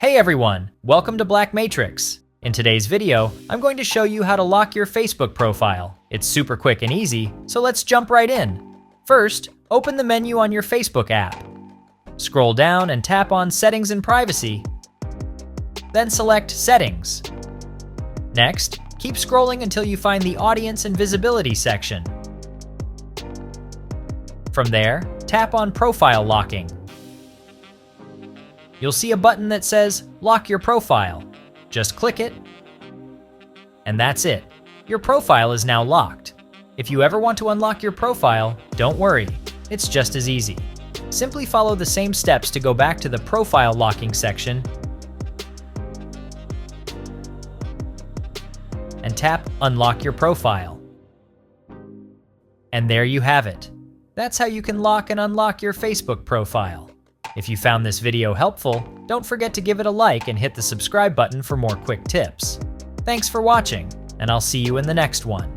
Hey everyone, welcome to Black Matrix. In today's video, I'm going to show you how to lock your Facebook profile. It's super quick and easy, so let's jump right in. First, open the menu on your Facebook app. Scroll down and tap on Settings and Privacy. Then select Settings. Next, keep scrolling until you find the Audience and Visibility section. From there, tap on Profile Locking. You'll see a button that says Lock Your Profile. Just click it, and that's it. Your profile is now locked. If you ever want to unlock your profile, don't worry, it's just as easy. Simply follow the same steps to go back to the Profile Locking section and tap Unlock Your Profile. And there you have it. That's how you can lock and unlock your Facebook profile. If you found this video helpful, don't forget to give it a like and hit the subscribe button for more quick tips. Thanks for watching, and I'll see you in the next one.